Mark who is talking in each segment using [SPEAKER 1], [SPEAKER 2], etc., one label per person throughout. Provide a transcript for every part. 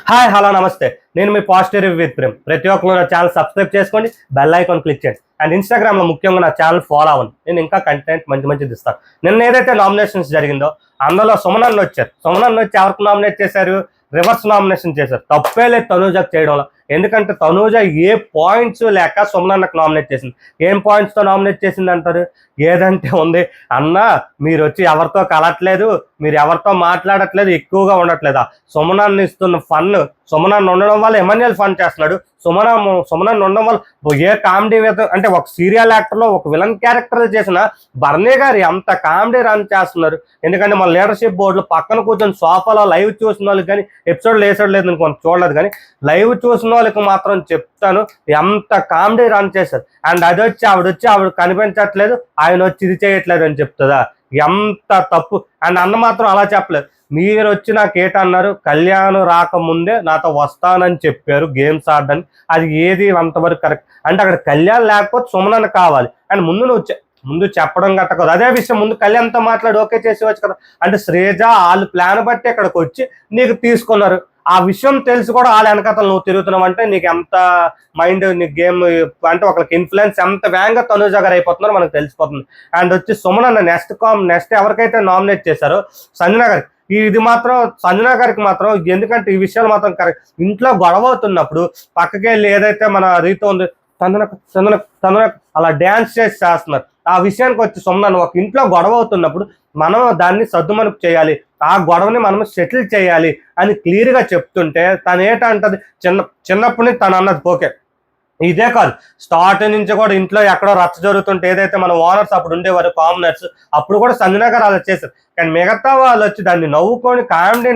[SPEAKER 1] Hi hello నమస్తే. నేను మీ positive review with Prem. ప్రతి ఒక్కరు నా ఛానల్ సబ్స్క్రైబ్ చేసుకోండి, బెల్ ఐకాన్ క్లిక్ చేయండి. అండ్ ఇన్స్టాగ్రామ్లో ముఖ్యంగా నా ఛానల్ ఫాలో అవ్వండి. నేను ఇంకా కంటెంట్ మంచిది ఇస్తాను. నిన్న ఏదైతే నామినేషన్స్ జరిగిందో అందులో సుమనన్న వచ్చారు. సుమనన్న వచ్చి ఎవరికి నామినేట్ చేశారు? రివర్స్ నామినేషన్ చేశారు. తప్పే లేదు తనూజకు చేయడంలో. ఎందుకంటే తనూజ ఏ పాయింట్స్ లేక సుమనన్నకు నామినేట్ చేసింది. ఏం పాయింట్స్తో నామినేట్ చేసింది అంటారు? ఏదంటే ఉంది, అన్న మీరు వచ్చి ఎవరితో కలట్లేదు, మీరు ఎవరితో మాట్లాడట్లేదు, ఎక్కువగా ఉండట్లేదా? సుమనన్న ఇస్తున్న ఫన్, సుమనన్న ఉండడం వల్ల ఎమాన్యుయల్ ఫన్ చేస్తున్నాడు. సుమనన్న ఉండడం వల్ల ఏ కామెడీ అంటే ఒక సీరియల్ యాక్టర్లో ఒక విలన్ క్యారెక్టర్ చేసిన బర్నీ గారు ఎంత కామెడీ రన్ చేస్తున్నారు. ఎందుకంటే మన లీడర్షిప్ బోర్డులో పక్కన కూర్చొని సోఫాలో లైవ్ చూసిన వాళ్ళకి కానీ, ఎపిసోడ్లు వేసాడు లేదు కొంత చూడలేదు కానీ, లైవ్ చూసిన వాళ్ళకి మాత్రం చెప్తాను ఎంత కామెడీ రన్ చేశారు. అండ్ అది వచ్చి ఆవిడ కనిపించట్లేదు, ఆయన వచ్చి ఇది చేయట్లేదు అని చెప్తుందా? ఎంత తప్పు. అండ్ అన్న మాత్రం అలా చెప్పలేదు. మీరు వచ్చి నాకు ఏటన్నారు, కళ్యాణ్ రాకముందే నాతో వస్తానని చెప్పారు గేమ్స్ ఆడడానికి. అది ఏది అంతవరకు కరెక్ట్ అంటే అక్కడ కళ్యాణ్ లేకపోతే సుమనన్న కావాలి. అండ్ ముందు చెప్పడం గట్ట కదా, అదే విషయం ముందు కళ్యాణ్తో మాట్లాడి ఓకే చేసేవచ్చు కదా. అంటే శ్రేజ వాళ్ళు ప్లాన్ బట్టి అక్కడికి వచ్చి నీకు తీసుకున్నారు. ఆ విషయం తెలిసి కూడా వాళ్ళ వెనకతలు నువ్వు తిరుగుతున్నావు అంటే నీకు ఎంత మైండ్, నీకు గేమ్ అంటే ఒకరికి ఇన్ఫ్లుయెన్స్ ఎంత వేగంగా తనూజ గారు అయిపోతున్నారో మనకు తెలిసిపోతుంది. అండ్ వచ్చి సుమనన్న నెక్స్ట్ ఎవరికైతే నామినేట్ చేశారో సంజన గారికి, ఇది మాత్రం సంజన గారికి మాత్రం, ఎందుకంటే ఈ విషయాలు మాత్రం కరెక్ట్. ఇంట్లో గొడవ అవుతున్నప్పుడు పక్కకి వెళ్ళి ఏదైతే మన రీతో ఉంది తన అలా డ్యాన్స్ చేస్తున్నారు. ఆ విషయానికి వచ్చి సుమనన్న ఒక ఇంట్లో గొడవ అవుతున్నప్పుడు మనం దాన్ని సద్దుమనుపు చేయాలి, ఆ గొడవని మనం సెటిల్ చేయాలి అని క్లియర్గా చెప్తుంటే తను ఏంటంటది, చిన్నప్పటి నుంచి తను అన్నది ఓకే. ఇదే కాదు, స్టార్ట్ నుంచి కూడా ఇంట్లో ఎక్కడో రచ్చ జరుగుతుంటే ఏదైతే మన ఓనర్స్ అప్పుడు ఉండేవారు కామనర్స్, అప్పుడు కూడా సంజన గారు అలా చేశారు. కానీ మిగతా వాళ్ళు వచ్చి దాన్ని నవ్వుకొని కామెడీ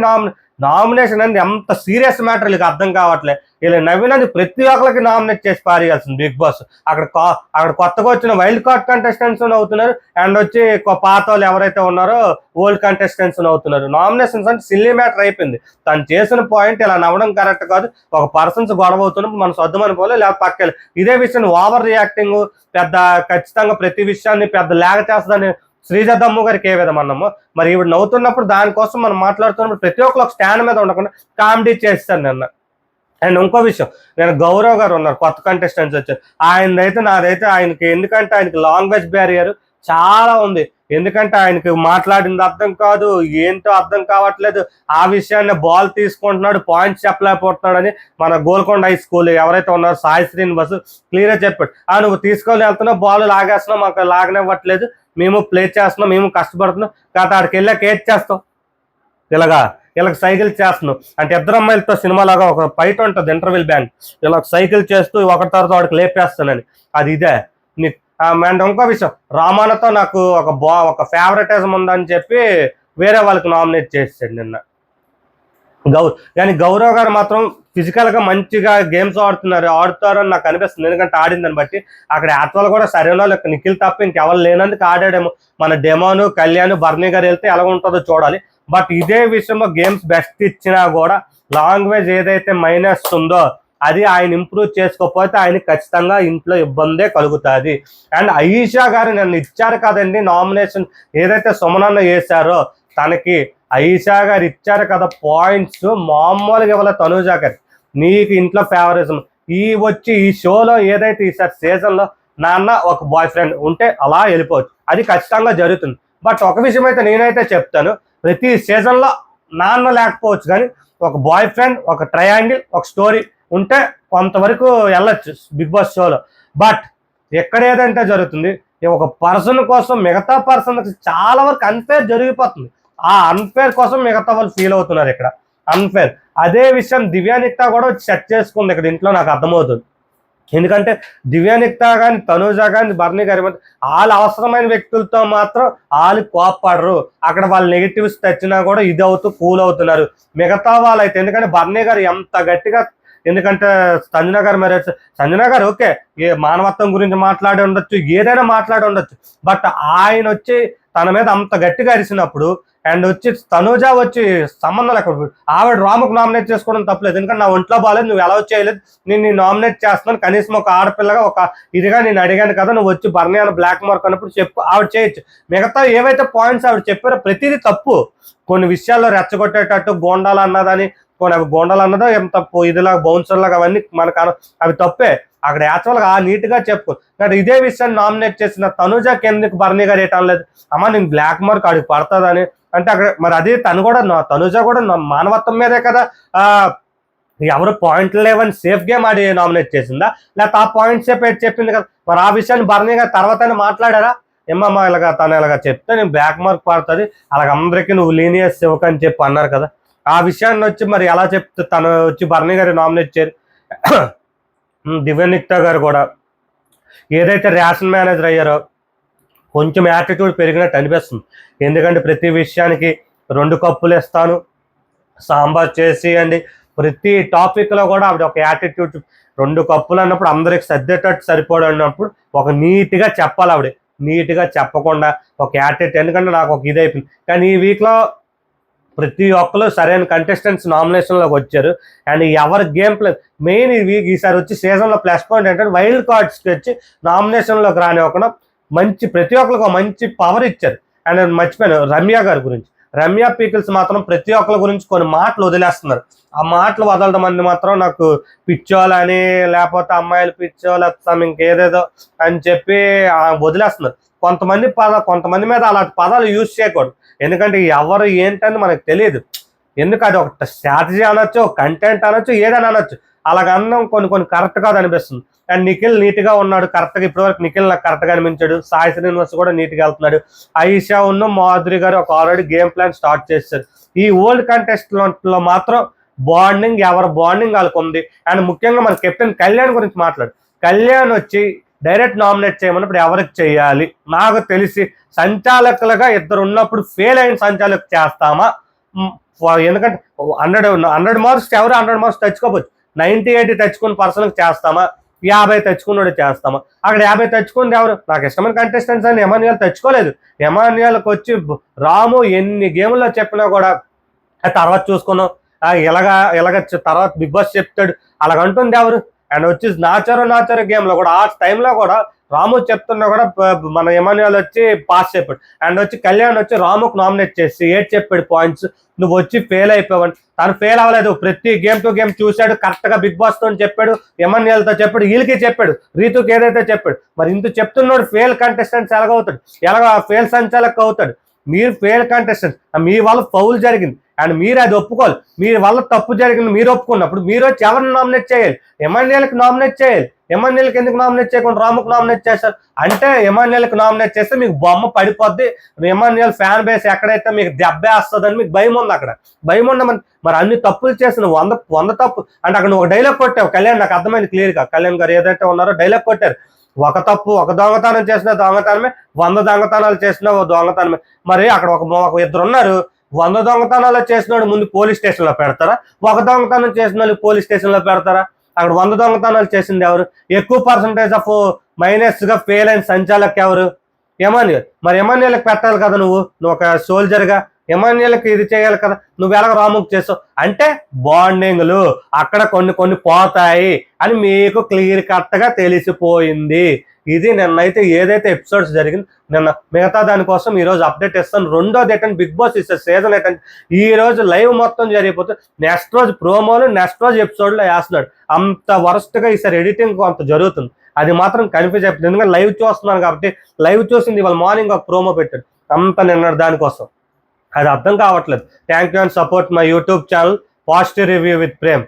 [SPEAKER 1] నామినేషన్ అనేది ఎంత సీరియస్ మ్యాటర్ వీళ్ళకి అర్థం కావట్లేదు. వీళ్ళు నవ్వినది ప్రతి ఒక్కరికి నామినేట్ చేసి పారేయాల్సింది బిగ్ బాస్. అక్కడ కొత్తగా వచ్చిన వైల్డ్ కార్డ్ కంటెస్టెంట్స్ అవుతున్నారు, అండ్ వచ్చి పాత వాళ్ళు ఎవరైతే ఉన్నారో ఓల్డ్ కంటెస్టెంట్స్ అవుతున్నారు. నామినేషన్స్ అంటే సిల్లీ మ్యాటర్ అయిపోయింది. తను చేసిన పాయింట్ ఇలా నవ్వడం కరెక్ట్ కాదు. ఒక పర్సన్స్ గొడవ అవుతున్నప్పుడు మనం సర్దుమని పోలే, లేకపోతే పక్కలే. ఇదే విషయం ఓవర్ రియాక్టింగ్ పెద్ద ఖచ్చితంగా ప్రతి విషయాన్ని పెద్ద లేక చేస్తుందని శ్రీజ దమ్ము గారికి ఏ విధమన్నామో, మరి ఈవిడ నవ్వుతున్నప్పుడు దానికోసం మనం మాట్లాడుతున్నప్పుడు ప్రతి ఒక్కరు ఒక స్టాండ్ మీద ఉండకుండా కామెడీ చేస్తాను నిన్న. అండ్ ఇంకో విషయం, నేను గౌరవ్ గారు ఉన్నారు కొత్త కంటెస్టెంట్స్ వచ్చారు, నాదైతే ఆయనకి, ఎందుకంటే ఆయనకి లాంగ్వేజ్ బ్యారియర్ చాలా ఉంది. ఎందుకంటే ఆయనకి మాట్లాడింది అర్థం కాదు, ఏంటో అర్థం కావట్లేదు. ఆ విషయాన్ని బాల్ తీసుకుంటున్నాడు, పాయింట్స్ చెప్పలేకపోతున్నాడు అని మన గోల్కొండ హై స్కూల్ ఎవరైతే ఉన్నారో సాయి శ్రీనివాస్ క్లియర్గా చెప్పాడు. నువ్వు తీసుకొని వెళ్తున్నావు, బాల్ లాగేస్తున్నావు, మాకు లాగనివ్వట్లేదు, మేము ప్లే చేస్తున్నాం, మేము కష్టపడుతున్నాం, కాదు ఆడికి వెళ్ళాక ఏది చేస్తాం, వీళ్ళకి సైకిల్ చేస్తున్నావు అంటే ఇద్దరు అమ్మాయిలతో సినిమాలాగా ఒక ఫైట్ ఉంటుంది ఇంటర్వెల్ బ్యాంక్, ఇలా సైకిల్ చేస్తూ ఒకటి తర్వాత వాడికి లేపేస్తానని, అది ఇదే నీకు. అండ్ ఇంకో విషయం, రామానతో నాకు ఒక ఫేవరెటిజం ఉందని చెప్పి వేరే వాళ్ళకి నామినేట్ చేసాడు నిన్న కానీ గౌరవ్ గారు మాత్రం ఫిజికల్గా మంచిగా గేమ్స్ ఆడుతారని నాకు అనిపిస్తుంది. ఎందుకంటే ఆడిందని బట్టి అక్కడ యాత్వలు కూడా సరైన వాళ్ళు నిఖిల్ తప్ప ఇంకెవరు లేనందుకు ఆడాడేమో. మన డెమోను కళ్యాణ్ బర్నీ గారు వెళ్తే ఎలా ఉంటుందో చూడాలి. బట్ ఇదే విషయంలో గేమ్స్ బెస్ట్ ఇచ్చినా కూడా లాంగ్వేజ్ ఏదైతే మైనస్ ఉందో అది ఆయన ఇంప్రూవ్ చేసుకోకపోతే ఆయన ఖచ్చితంగా ఇంట్లో ఇబ్బందే కలుగుతుంది. అండ్ అయీషా గారు నన్ను ఇచ్చారు కదండి నామినేషన్, ఏదైతే సుమనన్న వేశారో తనకి అయీషా గారు ఇచ్చారు కదా పాయింట్స్, మామూలుగా ఇవ్వాలి తనూజ గారి. నీకు ఇంట్లో ఫేవరిజం ఈ షోలో ఏదైతే ఈసారి సీజన్లో నాన్న ఒక బాయ్ ఫ్రెండ్ ఉంటే అలా వెళ్ళిపోవచ్చు, అది ఖచ్చితంగా జరుగుతుంది. బట్ ఒక విషయం అయితే నేనైతే చెప్తాను, ప్రతి సీజన్లో నాన్న లేకపోవచ్చు కానీ ఒక బాయ్ ఫ్రెండ్, ఒక ట్రయాంగిల్, ఒక స్టోరీ ఉంటే కొంతవరకు వెళ్ళచ్చు బిగ్ బాస్ షోలో. బట్ ఎక్కడ ఏదంటే జరుగుతుంది, ఒక పర్సన్ కోసం మిగతా పర్సన్కి చాలా వరకు అన్ఫేర్ జరిగిపోతుంది. ఆ అన్ఫేర్ కోసం మిగతా వాళ్ళు ఫీల్ అవుతున్నారు ఇక్కడ, అన్ఫేర్. అదే విషయం దివ్యానిక్తా కూడా సెట్ చేసుకుంది ఇక్కడ ఇంట్లో, నాకు అర్థమవుతుంది. ఎందుకంటే దివ్యానిక్తా కానీ తనూజ కానీ బర్నీ గారి వాళ్ళు అవసరమైన వ్యక్తులతో మాత్రం వాళ్ళు కోప్పడరు. అక్కడ వాళ్ళు నెగిటివ్స్ తెచ్చినా కూడా ఇది అవుతూ కూల్ అవుతున్నారు. మిగతా వాళ్ళు అయితే, ఎందుకంటే బర్నీ గారు ఎంత గట్టిగా, ఎందుకంటే సంజన గారు ఓకే ఏ మానవత్వం గురించి మాట్లాడి ఉండొచ్చు, ఏదైనా మాట్లాడి ఉండొచ్చు. బట్ ఆయన వచ్చి తన మీద అంత గట్టిగా అరిసినప్పుడు, అండ్ వచ్చి తనూజ వచ్చి సంబంధం లేకపోతే ఆవిడ రాముకు నామినేట్ చేసుకోవడం తప్పలేదు. ఎందుకంటే నా ఒంట్లో బాగాలేదు, నువ్వు ఎలా చేయలేదు, నేను నామినేట్ చేస్తున్నాను, కనీసం ఒక ఆడపిల్లగా ఒక ఇదిగా నేను అడిగాను కదా, నువ్వు వచ్చి బర్నీ అని బ్లాక్ మార్క్ అన్నప్పుడు చెప్పు, ఆవిడ చేయొచ్చు. మిగతా ఏవైతే పాయింట్స్ ఆవిడ చెప్పారో ప్రతిదీ తప్పు. కొన్ని విషయాల్లో రెచ్చగొట్టేటట్టు గోండాలు అన్నదని పోనీ అవి గోండలు అన్నదో ఎంత ఇదిలాగా బౌన్సర్ లాగా అవన్నీ మనకు అవి తప్పే. అక్కడ యాక్చువల్గా నీట్గా చెప్పుకో. కానీ ఇదే విషయాన్ని నామినేట్ చేసిన తనుజకి ఎందుకు బర్నీ గారు ఏటనలేదు, అమ్మ నేను బ్లాక్ మార్క్ అడిగి పడుతుందని అంటే అక్కడ మరి అది తను కూడా తనుజ కూడా మానవత్వం మీదే కదా ఎవరు పాయింట్లు లేవని సేఫ్ గేమ్ ఆడి నామినేట్ చేసిందా, లేకపోతే ఆ పాయింట్స్ చెప్పింది కదా. మరి ఆ విషయాన్ని బర్నీ గారు తర్వాత మాట్లాడారా, ఏమమ్మా ఇలాగా తను ఇలాగా చెప్తే నేను బ్లాక్ మార్క్ పడుతుంది అలాగ అందరికీ నువ్వు లీనియస్ ఇవ్వకని చెప్పి అన్నారు కదా. ఆ విషయాన్ని వచ్చి మరి ఎలా చెప్తే తను వచ్చి బర్నీ గారు నామినేట్ చేయరు. దివ్యనిక్తా గారు కూడా ఏదైతే రేషన్ మేనేజర్ అయ్యారో కొంచెం యాటిట్యూడ్ పెరిగినట్టు అనిపిస్తుంది. ఎందుకంటే ప్రతి విషయానికి 2 కప్పులు ఇస్తాను, సాంబార్ చేసి అండి, ప్రతి టాపిక్లో కూడా ఆవిడ ఒక యాటిట్యూడ్. 2 కప్పులు అన్నప్పుడు అందరికి సర్దేటట్టు సరిపోడు అన్నప్పుడు ఒక నీట్గా చెప్పాలి ఆవిడ. నీట్గా చెప్పకుండా ఒక యాటిట్యూడ్, ఎందుకంటే నాకు ఒక ఇది అయిపోయింది. కానీ ఈ వీక్లో ప్రతి ఒక్కరు సరైన కంటెస్టెంట్స్ నామినేషన్లోకి వచ్చారు. అండ్ ఎవరి గేమ్ ప్లే మెయిన్ ఈసారి వచ్చి సీజన్లో ప్లస్ పాయింట్ ఏంటంటే వైల్డ్ కార్డ్స్కి వచ్చి నామినేషన్లోకి రానివ్వకుండా మంచి ప్రతి ఒక్కరికి మంచి పవర్ ఇచ్చారు. అండ్ మర్చిపోయాను రమ్య గారి గురించి. రమ్య పీపుల్స్ మాత్రం ప్రతి ఒక్కరి గురించి కొన్ని మాటలు వదిలేస్తున్నారు. ఆ మాటలు వదలడం మంది మాత్రం నాకు పిచ్చోలని, లేకపోతే అమ్మాయిలు పిచ్చో, లేకపోతే ఇంకేదేదో అని చెప్పి వదిలేస్తున్నారు. కొంతమంది మీద అలాంటి పదాలు యూజ్ చేయకూడదు. ఎందుకంటే ఎవరు ఏంటని మనకు తెలియదు. ఎందుకు అది ఒక స్ట్రాటజీ అనొచ్చు, కంటెంట్ అనొచ్చు, ఏదైనా అనొచ్చు. అలాగ అన్నం కొన్ని కరెక్ట్ కాదు అనిపిస్తుంది. అండ్ నిఖిల్ నీట్గా ఉన్నాడు కరెక్ట్గా. ఇప్పటివరకు నిఖిల్ నాకు కరెక్ట్గా అనిపించాడు. సాయి శ్రీనివాస్ కూడా నీట్గా వెళ్తున్నాడు. ఆయిషా మాధురి గారు ఒక ఆల్రెడీ గేమ్ ప్లాన్ స్టార్ట్ చేశారు. ఈ ఓల్డ్ కంటెస్ట్లో మాత్రం బాండింగ్, ఎవరి బాండింగ్ వాళ్ళకు ఉంది. అండ్ ముఖ్యంగా మన కెప్టెన్ కళ్యాణ్ గురించి మాట్లాడు. కళ్యాణ్ వచ్చి డైరెక్ట్ నామినేట్ చేయమన్నప్పుడు ఎవరికి చేయాలి, నాకు తెలిసి సంచాలకులుగా 2 ఉన్నప్పుడు ఫెయిల్ అయిన సంచాలకు చేస్తామా. ఎందుకంటే 100 మార్క్స్ ఎవరు 100 మార్క్స్ తెచ్చుకోవచ్చు. 98 తెచ్చుకున్న పర్సన్కి చేస్తామా, 50 తెచ్చుకున్నాడు చేస్తామా. అక్కడ 50 తెచ్చుకుంది ఎవరు, నాకు ఇష్టమైన కంటెస్టెంట్స్ అని ఎమాన్యుయల్ తెచ్చుకోలేదు. ఎమాన్యుయల్కి వచ్చి రాము ఎన్ని గేముల్లో చెప్పినా కూడా తర్వాత చూసుకున్నాం, ఇలాగ తర్వాత బిగ్ బాస్ చెప్తాడు అలాగంటుంది ఎవరు. అండ్ వచ్చి నాచారో గేమ్లో కూడా ఆ టైంలో కూడా రాము చెప్తున్నా కూడా మన ఎమాన్యుయల్ వచ్చి పాస్ చెప్పాడు. అండ్ వచ్చి కళ్యాణ్ వచ్చి రాముకు నామినేట్ చేసి చెప్పాడు పాయింట్స్, నువ్వు వచ్చి ఫెయిల్ అయిపోవని. తను ఫెయిల్ అవ్వలేదు. ప్రతి గేమ్ టు గేమ్ చూశాడు, కరెక్ట్గా బిగ్ బాస్ తో చెప్పాడు, ఎమాన్యుయల్తో చెప్పాడు, వీళ్ళకి చెప్పాడు, రీతుకి ఏదైతే చెప్పాడు. మరి ఇంత చెప్తున్నాడు ఫెయిల్ కంటెస్టెంట్స్ ఎలాగవుతాడు, ఫెయిల్ సంచాలక్ అవుతాడు. మీరు ఫెయిల్ కంటెస్టెంట్స్, మీ వల్ల ఫౌల్ జరిగింది అండ్ మీరు అది ఒప్పుకోవాలి. మీ వల్ల తప్పు జరిగింది మీరు ఒప్పుకున్నప్పుడు మీరు వచ్చి ఎవరిని నామినేట్ చేయాలి, ఎమాన్యుయల్కి నామినేట్ చేయాలి. ఎమాన్యుయల్కి ఎందుకు నామినేట్ చేయకుండా రాముకు నామినేట్ చేశారు అంటే, ఎమాన్యుయల్కి నామినేట్ చేస్తే మీకు బొమ్మ పడిపోద్ది, ఎమాన్యుయల్ ఫ్యాన్ బేస్ ఎక్కడైతే మీకు దెబ్బేస్తుందని మీకు భయం ఉంది. అక్కడ భయం ఉండమని మరి అన్ని తప్పులు చేసిన 100 తప్పు అంటే అక్కడ నువ్వు ఒక డైలాగ్ కొట్టావు. కళ్యాణ్ నాకు అర్థమైంది క్లియర్గా. కళ్యాణ్ గారు ఏదైతే ఉన్నారో డైలాగ్ కొట్టారు, ఒక తప్పు ఒక దొంగతనం చేసిన దొంగతనమే, 100 దొంగతనాలు చేసిన దొంగతనమే. మరి అక్కడ ఒక 2 ఉన్నారు. 100 దొంగతనాలు చేసినాడు ముందు పోలీస్ స్టేషన్లో పెడతారా, ఒక దొంగతనం చేసిన వాళ్ళు పోలీస్ స్టేషన్లో పెడతారా. అక్కడ 100 దొంగతనాలు చేసింది ఎవరు, ఎక్కువ పర్సంటేజ్ ఆఫ్ మైనస్గా ఫెయిల్ అయిన సంచాలక్ ఎవరు, ఎమాన్యుయల్. మరి ఎమాన్యుయల్కి పెట్టాలి కదా, నువ్వు ఒక సోల్జర్గా ఎమాన్యుయల్కి ఇది చేయాలి కదా. నువ్వు ఎలాగ రాముకు చేసావు అంటే బాండింగ్లు అక్కడ కొన్ని పోతాయి అని మీకు క్లియర్ కట్గా తెలిసిపోయింది. ఇది నిన్నైతే ఏదైతే ఎపిసోడ్స్ జరిగింది నిన్న, మిగతా దానికోసం ఈరోజు అప్డేట్ ఇస్తాను. రెండోది ఏంటంటే బిగ్ బాస్ ఇస్తే సీజన్ ఏంటంటే ఈ రోజు లైవ్ మొత్తం జరిగిపోతే నెక్స్ట్ రోజు ప్రోమోలు, నెక్స్ట్ రోజు ఎపిసోడ్లో వేస్తున్నాడు. అంత వరస్ట్గా ఈసారి ఎడిటింగ్ అంత జరుగుతుంది. అది మాత్రం కన్ఫ్యూజ్ అయిపోతుంది. ఎందుకంటే లైవ్ చూస్తున్నాను కాబట్టి, లైవ్ చూసింది ఇవాళ మార్నింగ్ ఒక ప్రోమో పెట్టాడు అంత నిన్నటి దానికోసం. అది అర్థం కావట్లేదు. Thank you and support my YouTube channel positive review with Prem.